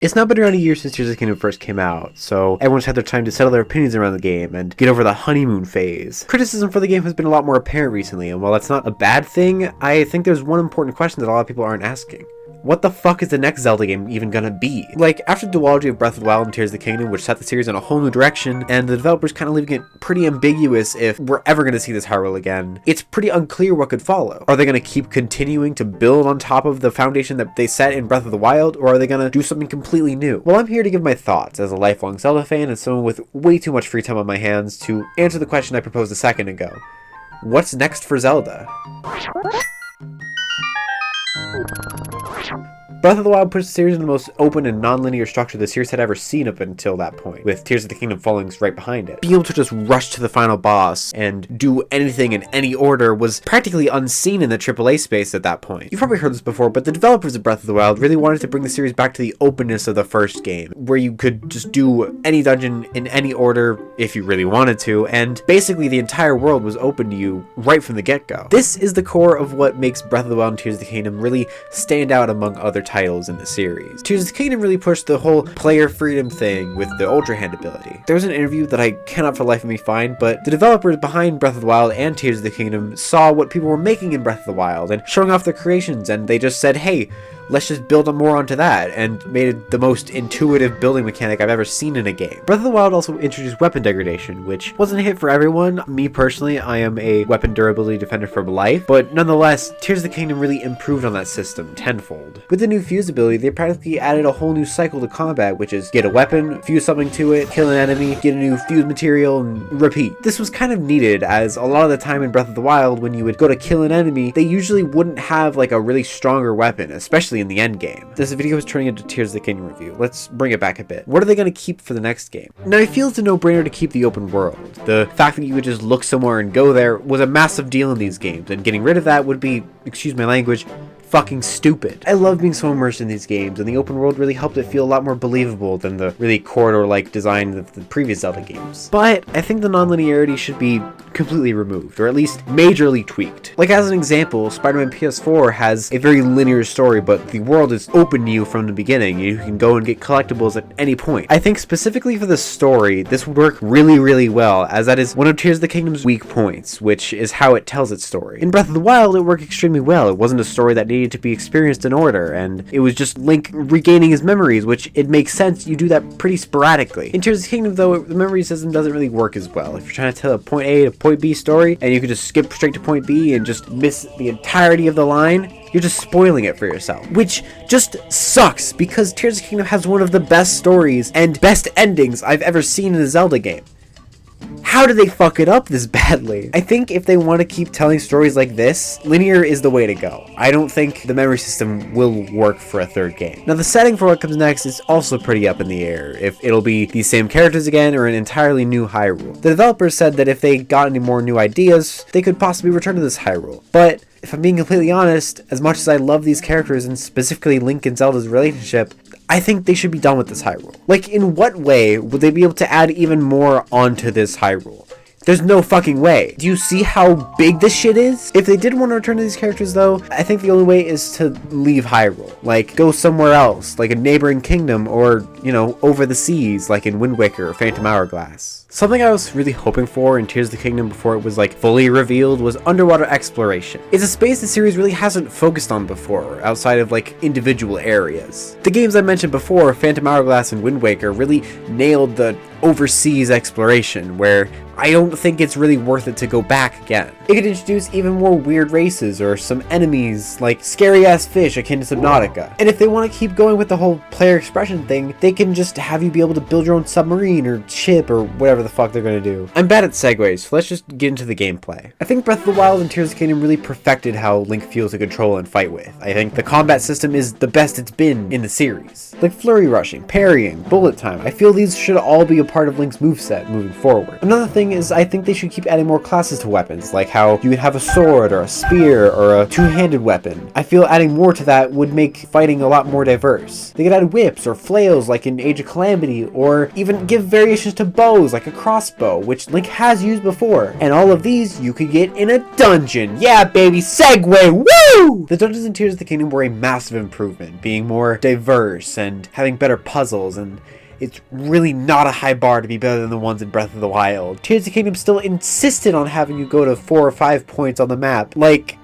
It's now been around a year since Tears of the Kingdom first came out, so everyone's had their time to settle their opinions around the game and get over the honeymoon phase. Criticism for the game has been a lot more apparent recently, and while that's not a bad thing, I think there's one important question that a lot of people aren't asking. What the fuck is the next Zelda game even gonna be? Like, after the duology of Breath of the Wild and Tears of the Kingdom, which set the series in a whole new direction, and the developers kind of leaving it pretty ambiguous if we're ever gonna see this Hyrule again, it's pretty unclear what could follow. Are they gonna keep continuing to build on top of the foundation that they set in Breath of the Wild, or are they gonna do something completely new? Well, I'm here to give my thoughts as a lifelong Zelda fan and someone with way too much free time on my hands to answer the question I proposed a second ago. What's next for Zelda? Breath of the Wild puts the series in the most open and non-linear structure the series had ever seen up until that point, with Tears of the Kingdom following right behind it. Being able to just rush to the final boss and do anything in any order was practically unseen in the AAA space at that point. You've probably heard this before, but the developers of Breath of the Wild really wanted to bring the series back to the openness of the first game, where you could just do any dungeon in any order if you really wanted to, and basically the entire world was open to you right from the get-go. This is the core of what makes Breath of the Wild and Tears of the Kingdom really stand out among other titles in the series. Tears of the Kingdom really pushed the whole player freedom thing with the Ultra Hand ability. There was an interview that I cannot for the life of me find, but the developers behind Breath of the Wild and Tears of the Kingdom saw what people were making in Breath of the Wild and showing off their creations, and they just said, hey, let's just build more onto that, and made it the most intuitive building mechanic I've ever seen in a game. Breath of the Wild also introduced weapon degradation, which wasn't a hit for everyone. Me personally, I am a weapon durability defender for life, but nonetheless, Tears of the Kingdom really improved on that system tenfold. With the new fuse ability, they practically added a whole new cycle to combat, which is get a weapon, fuse something to it, kill an enemy, get a new fuse material, and repeat. This was kind of needed, as a lot of the time in Breath of the Wild, when you would go to kill an enemy, they usually wouldn't have like a really stronger weapon, especially in the end game. This video is turning into Tears of the Kingdom review. Let's bring it back a bit. What are they going to keep for the next game? Now, I feel it's a no-brainer to keep the open world. The fact that you could just look somewhere and go there was a massive deal in these games, and getting rid of that would be, excuse my language, fucking stupid. I love being so immersed in these games, and the open world really helped it feel a lot more believable than the really corridor-like design of the previous Zelda games. But I think the non-linearity should be completely removed, or at least majorly tweaked. Like, as an example, Spider-Man PS4 has a very linear story, but the world is open to you from the beginning. You can go and get collectibles at any point. I think specifically for the story, this would work really, really well, as that is one of Tears of the Kingdom's weak points, which is how it tells its story. In Breath of the Wild, it worked extremely well. It wasn't a story that needed to be experienced in order, and it was just Link regaining his memories, which it makes sense you do that pretty sporadically. In Tears of the Kingdom, though, the memory system doesn't really work as well. If you're trying to tell a point A to point B story, and you can just skip straight to point B and just miss the entirety of the line, you're just spoiling it for yourself, which just sucks, because Tears of the Kingdom has one of the best stories and best endings I've ever seen in a Zelda game. How did they fuck it up this badly? I think if they want to keep telling stories like this, linear is the way to go. I don't think the memory system will work for a third game. Now, the setting for what comes next is also pretty up in the air, if it'll be these same characters again or an entirely new Hyrule. The developers said that if they got any more new ideas, they could possibly return to this Hyrule. But if I'm being completely honest, as much as I love these characters and specifically Link and Zelda's relationship, I think they should be done with this Hyrule. Like, in what way would they be able to add even more onto this Hyrule? There's no fucking way. Do you see how big this shit is? If they did want to return to these characters, though, I think the only way is to leave Hyrule. Like, go somewhere else, like a neighboring kingdom, or, you know, over the seas, like in Wind Waker or Phantom Hourglass. Something I was really hoping for in Tears of the Kingdom before it was like fully revealed was underwater exploration. It's a space the series really hasn't focused on before, outside of like individual areas. The games I mentioned before, Phantom Hourglass and Wind Waker, really nailed the overseas exploration, where I don't think it's really worth it to go back again. It could introduce even more weird races or some enemies like scary ass fish akin to Subnautica. And if they want to keep going with the whole player expression thing, they can just have you be able to build your own submarine or ship or whatever the fuck they're gonna do. I'm bad at segues, so let's just get into the gameplay. I think Breath of the Wild and Tears of the Kingdom really perfected how Link feels to control and fight with. I think the combat system is the best it's been in the series. Like flurry rushing, parrying, bullet time, I feel these should all be a part of Link's moveset moving forward. Another thing is I think they should keep adding more classes to weapons, like how how you would have a sword or a spear or a two-handed weapon. I feel adding more to that would make fighting a lot more diverse. They could add whips or flails like in Age of Calamity, or even give variations to bows like a crossbow, which Link has used before. And all of these you could get in a dungeon. Yeah, baby, segue, woo! The dungeons in Tears of the Kingdom were a massive improvement, being more diverse and having better puzzles, and it's really not a high bar to be better than the ones in Breath of the Wild. Tears of the Kingdom still insisted on having you go to 4 or 5 points on the map. Like,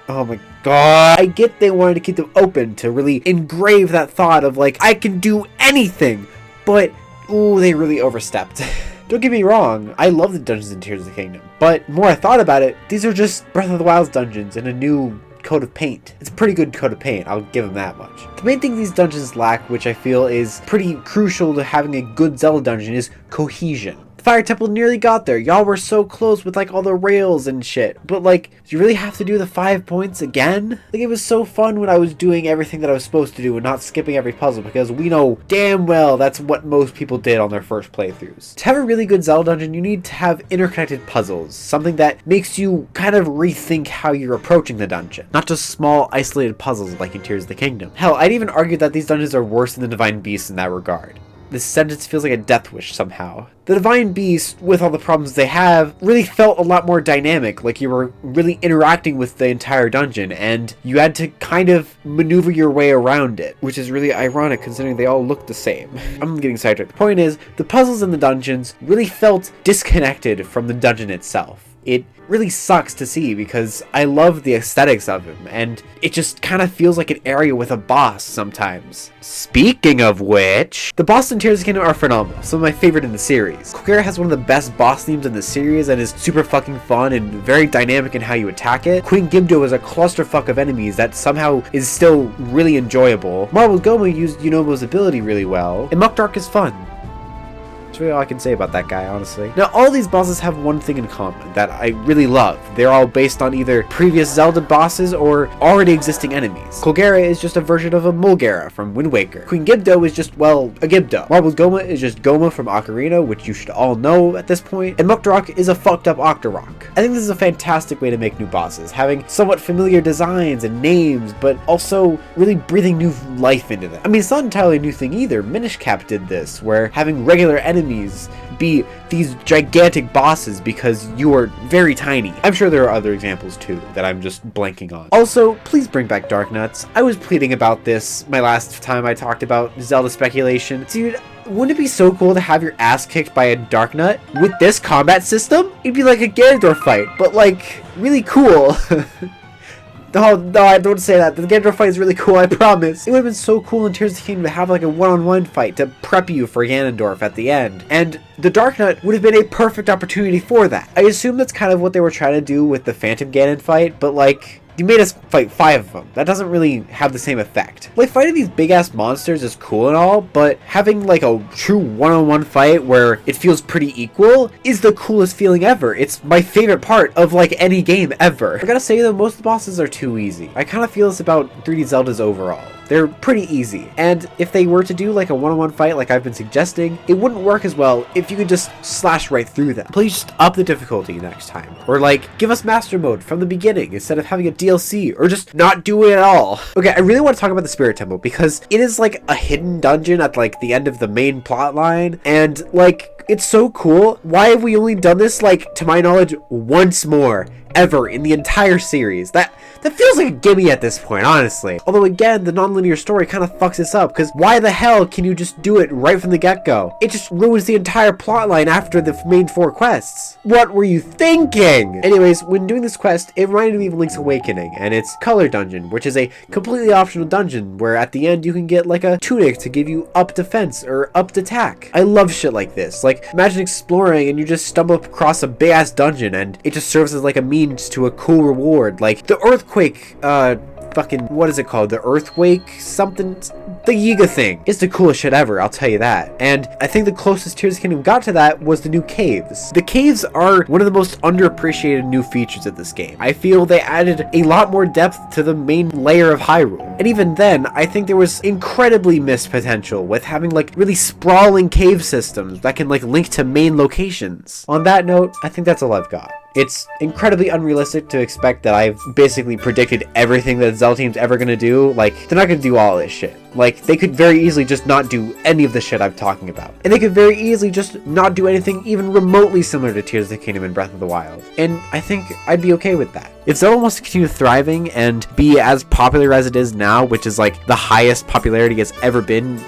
oh my god. I get they wanted to keep them open to really engrave that thought of like, I can do anything, but ooh, they really overstepped. Don't get me wrong, I love the dungeons in Tears of the Kingdom, but the more I thought about it, these are just Breath of the Wild's dungeons in a new coat of paint. It's a pretty good coat of paint, I'll give them that much. The main thing these dungeons lack, which I feel is pretty crucial to having a good Zelda dungeon, is cohesion. Fire Temple nearly got there. Y'all were so close with like all the rails and shit. But like, do you really have to do the 5 points again? Like, it was so fun when I was doing everything that I was supposed to do and not skipping every puzzle, because we know damn well that's what most people did on their first playthroughs. To have a really good Zelda dungeon, you need to have interconnected puzzles, something that makes you kind of rethink how you're approaching the dungeon, not just small isolated puzzles like in Tears of the Kingdom. Hell, I'd even argue that these dungeons are worse than the Divine Beasts in that regard. This sentence feels like a death wish somehow. The Divine Beast, with all the problems they have, really felt a lot more dynamic, like you were really interacting with the entire dungeon, and you had to kind of maneuver your way around it, which is really ironic considering they all look the same. I'm getting sidetracked. The point is, the puzzles in the dungeons really felt disconnected from the dungeon itself. It really sucks to see because I love the aesthetics of him, and it just kind of feels like an area with a boss sometimes. Speaking of which, the boss in Tears of the Kingdom are phenomenal, some of my favorite in the series. Kogera has one of the best boss themes in the series and is super fucking fun and very dynamic in how you attack it. Queen Gibdo is a clusterfuck of enemies that somehow is still really enjoyable. Marble Goma used Yunobo's ability really well, and Muck Dark is fun. That's really all I can say about that guy, honestly. Now, all these bosses have one thing in common that I really love. They're all based on either previous Zelda bosses or already existing enemies. Kogera is just a version of a Mulgara from Wind Waker. Queen Gibdo is just, well, a Gibdo. Marble Goma is just Goma from Ocarina, which you should all know at this point. And Mukdorok is a fucked up Octorok. I think this is a fantastic way to make new bosses, having somewhat familiar designs and names, but also really breathing new life into them. I mean, it's not entirely a new thing either. Minish Cap did this, where having regular enemies be these gigantic bosses because you are very tiny. I'm sure there are other examples too that I'm just blanking on. Also, please bring back Dark Nuts. I was pleading about this my last time I talked about Zelda speculation. Dude, wouldn't it be so cool to have your ass kicked by a Dark Nut? With this combat system, it'd be like a Ganondorf fight, but like, really cool. Oh, no, I don't say that. The Ganondorf fight is really cool, I promise. It would have been so cool in Tears of the Kingdom to have like a one-on-one fight to prep you for Ganondorf at the end. And the Dark Nut would have been a perfect opportunity for that. I assume that's kind of what they were trying to do with the Phantom Ganon fight, but like, you made us fight 5 of them. That doesn't really have the same effect. Like, fighting these big-ass monsters is cool and all, but having, like, a true one-on-one fight where it feels pretty equal is the coolest feeling ever. It's my favorite part of, like, any game ever. I gotta say, though, most of the bosses are too easy. I kind of feel this about 3D Zeldas overall. They're pretty easy, and if they were to do like a one-on-one fight like I've been suggesting, it wouldn't work as well if you could just slash right through them. Please just up the difficulty next time, or like give us master mode from the beginning instead of having a DLC, or just not do it at all. Okay, I really want to talk about the Spirit Temple because it is like a hidden dungeon at like the end of the main plot line, and like it's so cool. Why have we only done this, like, to my knowledge, once more ever in the entire series? That feels like a gimme at this point, honestly. Although again, the non-linear story kind of fucks this up, because why the hell can you just do it right from the get-go? It just ruins the entire plotline after the main 4 quests. What were you thinking? Anyways, when doing this quest, it reminded me of Link's Awakening and its Color Dungeon, which is a completely optional dungeon where at the end you can get like a tunic to give you up defense or up attack. I love shit like this. Like, imagine exploring and you just stumble across a big-ass dungeon and it just serves as like a means to a cool reward. Like the Earthquake, fucking, what is it called? The Earthquake something? The Yiga thing. It's the coolest shit ever, I'll tell you that. And I think the closest Tears of the Kingdom got to that was the new caves. The caves are one of the most underappreciated new features of this game. I feel they added a lot more depth to the main layer of Hyrule. And even then, I think there was incredibly missed potential with having like really sprawling cave systems that can like link to main locations. On that note, I think that's all I've got. It's incredibly unrealistic to expect that I've basically predicted everything that Zelda team's ever gonna do. Like, they're not gonna do all this shit. Like, they could very easily just not do any of the shit I'm talking about. And they could very easily just not do anything even remotely similar to Tears of the Kingdom and Breath of the Wild. And I think I'd be okay with that. If Zelda wants to continue thriving and be as popular as it is now, which is like the highest popularity it's ever been,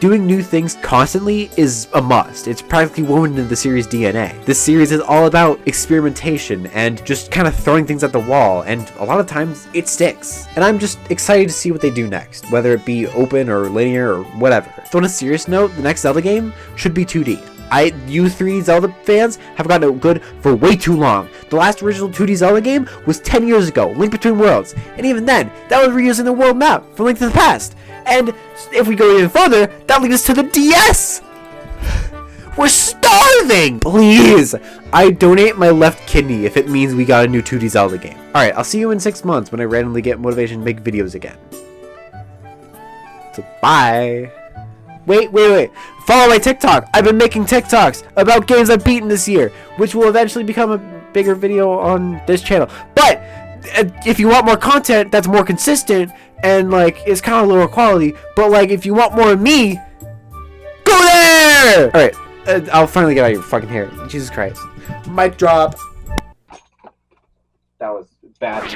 doing new things constantly is a must. It's practically woven into the series' DNA. This series is all about experimentation and just kind of throwing things at the wall, and a lot of times it sticks. And I'm just excited to see what they do next, whether it be open or linear or whatever. So on a serious note, the next Zelda game should be 2D. You three Zelda fans have gotten it good for way too long. The last original 2D Zelda game was 10 years ago, Link Between Worlds. And even then, that was reusing the world map from Link to the Past. And if we go even further, that leads us to the DS! We're starving! Please! I donate my left kidney if it means we got a new 2D Zelda game. Alright, I'll see you in 6 months when I randomly get motivation to make videos again. So, bye! Wait. Follow my TikTok. I've been making TikToks about games I've beaten this year, which will eventually become a bigger video on this channel. But if you want more content that's more consistent and like it's kind of lower quality, but like if you want more of me, go there. All right, I'll finally get out of your fucking hair. Jesus Christ. Mic drop. That was bad.